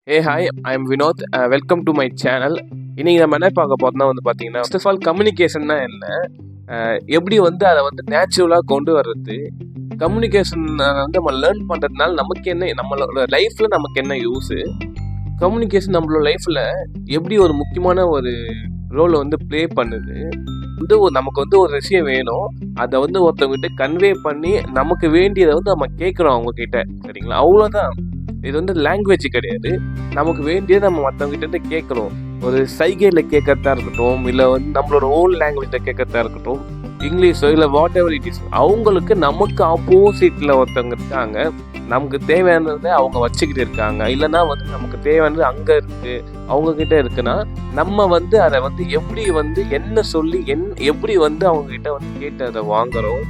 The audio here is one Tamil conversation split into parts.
Hey, hi, I'm Vinod. Welcome to my channel. இன்னைக்கு நம்ம என்ன பார்க்க போறோம்னா பார்த்தீங்கன்னா, ஃபர்ஸ்ட் ஆஃப் ஆல் கம்யூனிகேஷன்னா என்ன, எப்படி அதை நேச்சுரலாக கொண்டு வர்றது, கம்யூனிகேஷன் நம்ம லேர்ன் பண்ணுறதுனால நமக்கு என்ன, நம்மளோட லைஃப்பில் நமக்கு என்ன யூஸு, கம்யூனிகேஷன் நம்மளோட லைஃப்பில் எப்படி ஒரு முக்கியமான ஒரு ரோலை ப்ளே பண்ணுது, நமக்கு ஒரு விஷயம் வேணும், அதை ஒருத்தவங்ககிட்ட கன்வே பண்ணி நமக்கு வேண்டியதை நம்ம கேட்குறோம் அவங்கக்கிட்ட, சரிங்களா? அவ்வளோதான். இது லாங்குவேஜ் கிடையாது. நமக்கு வேண்டியதை நம்ம மற்றவங்ககிட்ட இருந்து கேட்கணும். ஒரு சைகையில் கேட்கறதா இருக்கட்டும், இல்லை நம்மளோட ஓன் லாங்குவேஜில் கேட்கறதா இருக்கட்டும், இங்கிலீஷோ இல்லை வாட் எவர் இட் இஸ், அவங்களுக்கு நமக்கு ஆப்போசிட்டில் ஒருத்தவங்க இருக்காங்க. நமக்கு தேவையானதை அவங்க வச்சுக்கிட்டு இருக்காங்க, இல்லைன்னா நமக்கு தேவையானது அங்கே இருக்குது, அவங்கக்கிட்ட இருக்குன்னா நம்ம அதை எப்படி என்ன சொல்லி எப்படி அவங்கக்கிட்ட கேட்டு அதை வாங்குறோம்.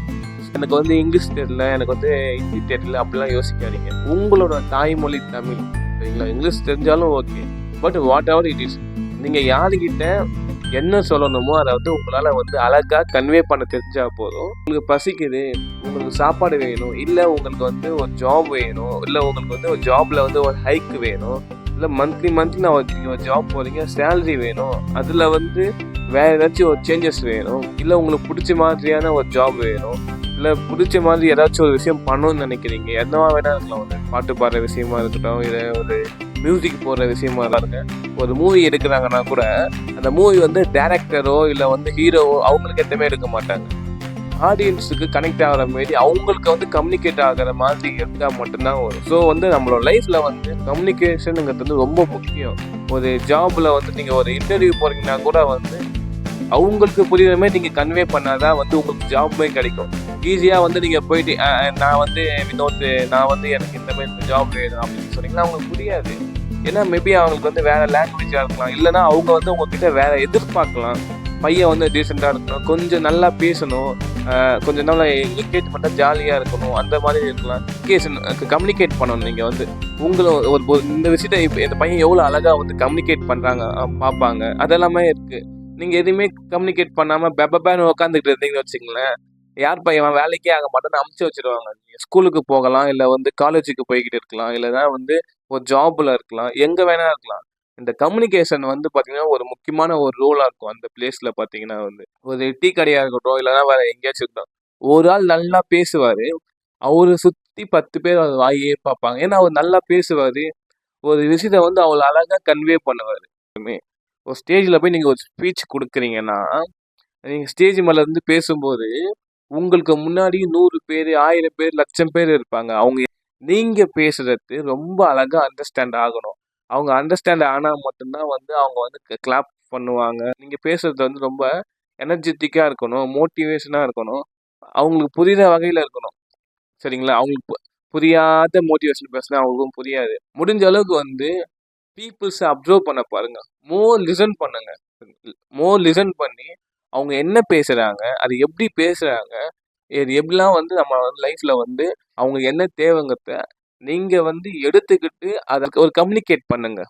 எனக்கு இங்கிலீஷ் தெரியல, எனக்கு ஹிந்தி தெரியல அப்படிலாம் யோசிக்காதீங்க. உங்களோட தாய்மொழி தமிழ், சரிங்களா? இங்கிலீஷ் தெரிஞ்சாலும் okay, but what ever it is, நீங்கள் யாருக்கிட்ட என்ன சொல்லணுமோ அதை உங்களால் அழகாக கன்வே பண்ண தெரிஞ்சால் போதும். உங்களுக்கு பசிக்குது, உங்களுக்கு சாப்பாடு வேணும், இல்லை உங்களுக்கு ஒரு ஜாப் வேணும், இல்லை உங்களுக்கு ஒரு ஜாபில் ஒரு ஹைக் வேணும், இல்லை மந்த்லி நான் ஒரு ஜாப் போகிறீங்க, சேலரி வேணும், அதில் வேறு ஏதாச்சும் ஒரு சேஞ்சஸ் வேணும், இல்லை உங்களுக்கு பிடிச்ச மாதிரியான ஒரு ஜாப் வேணும், இல்லை பிடிச்ச மாதிரி ஏதாச்சும் ஒரு விஷயம் பண்ணணும்னு நினைக்கிறீங்க, என்னவா வேணா இருக்கலாம். பாட்டு பாடுற விஷயமா இருக்கட்டும், இல்லை ஒரு மியூசிக் போடுற விஷயமா இருக்காங்க. ஒரு மூவி எடுக்கிறாங்கன்னா கூட அந்த மூவி டேரக்டரோ இல்லை ஹீரோவோ அவங்களுக்கு எதுவுமே எடுக்க மாட்டாங்க. ஆடியன்ஸுக்கு கனெக்ட் ஆகிற மாரி அவங்களுக்கு கம்யூனிகேட் ஆகிற மாதிரி எடுத்தால் மட்டும்தான் வரும். ஸோ நம்மளோட லைஃப்பில் கம்யூனிகேஷனுங்கிறது ரொம்ப முக்கியம். ஒரு ஜாபில் நீங்கள் ஒரு இன்டர்வியூ போகிறீங்கன்னா கூட அவங்களுக்கு புரியுற மாதிரி நீங்கள் கன்வே பண்ணாதான் உங்களுக்கு ஜாப்புமே கிடைக்கும். ஈஸியாக நீங்கள் போயிட்டு நான் வினோத், நான் எனக்கு இந்த மாதிரி ஜாப் வேணும் அப்படின்னு சொன்னீங்கன்னா அவங்களுக்கு புரியாது. ஏன்னா மேபி அவங்களுக்கு வேறு லாங்குவேஜாக இருக்கலாம், இல்லைனா அவங்க உங்ககிட்ட வேறு எதிர்பார்க்கலாம். பையன் டீசெண்டாக இருக்கணும், கொஞ்சம் நல்லா பேசணும், கொஞ்சம் நல்லா என்கேஜ் பண்ணால் ஜாலியாக இருக்கணும், அந்த மாதிரி இருக்கலாம். கம்யூனிகேட் பண்ணணும். நீங்கள் உங்களும் ஒரு இந்த விஷயத்த இப்போ இந்த பையன் எவ்வளோ அழகாக கம்யூனிகேட் பண்ணுறாங்க பார்ப்பாங்க, அதெல்லாமே இருக்குது. நீங்கள் எதுவுமே கம்யூனிகேட் பண்ணாமல் பெப்பேன்னு உட்காந்துக்கிட்டு இருந்தீங்கன்னு வச்சுங்களேன், யார் பையன் வேலைக்கே ஆக மாட்டேன்னு அமுச்சு வச்சுருவாங்க. நீங்கள் ஸ்கூலுக்கு போகலாம், இல்லை காலேஜுக்கு போய்கிட்டு இருக்கலாம், இல்லைனா ஒரு ஜாபில் இருக்கலாம், எங்கே வேணா இருக்கலாம். இந்த கம்யூனிகேஷன் பார்த்தீங்கன்னா ஒரு முக்கியமான ஒரு ரோலாக இருக்கும். அந்த பிளேஸில் பார்த்தீங்கன்னா ஒரு டீ கடையாக இருக்கட்டும், இல்லைனா வேறு எங்கேயாச்சும் இருக்கட்டும், ஒரு ஆள் நல்லா பேசுவார், அவரை சுற்றி 10 பேர் அவர் வாயே பார்ப்பாங்க. ஏன்னா அவர் நல்லா பேசுவார், ஒரு விஷயத்தை அவ்வளோ அழகாக கன்வே பண்ணுவார். ஒரு ஸ்டேஜில் போய் நீங்கள் ஒரு ஸ்பீச் கொடுக்குறீங்கன்னா, நீங்கள் ஸ்டேஜ் மேலே பேசும்போது உங்களுக்கு முன்னாடி 100 பேர், 1000 பேர், 1,00,000 பேர் இருப்பாங்க. அவங்க நீங்கள் பேசுகிறது ரொம்ப அழகாக அண்டர்ஸ்டாண்ட் ஆகணும். அவங்க அண்டர்ஸ்டாண்ட் ஆனால் மட்டும்தான் அவங்க கிளாப் பண்ணுவாங்க. நீங்கள் பேசுகிறது ரொம்ப எனர்ஜெட்டிக்காக இருக்கணும், மோட்டிவேஷனாக இருக்கணும், அவங்களுக்கு புரிகிற வகையில் இருக்கணும், சரிங்களா? அவங்களுக்கு புரியாத மோட்டிவேஷன் பேசினா அவங்களுக்கும் புரியாது. முடிஞ்ச அளவுக்கு பீப்புள்ஸை அப்சர்வ் பண்ண பாருங்க. மோர் லிசன் பண்ணி அவங்க என்ன பேசுகிறாங்க, அது எப்படி பேசுகிறாங்க, இது எப்படிலாம் நம்ம லைஃப்பில் அவங்க என்ன தேவைங்கிறத நீங்கள் எடுத்துக்கிட்டு அதை ஒரு கம்யூனிகேட் பண்ணுங்க.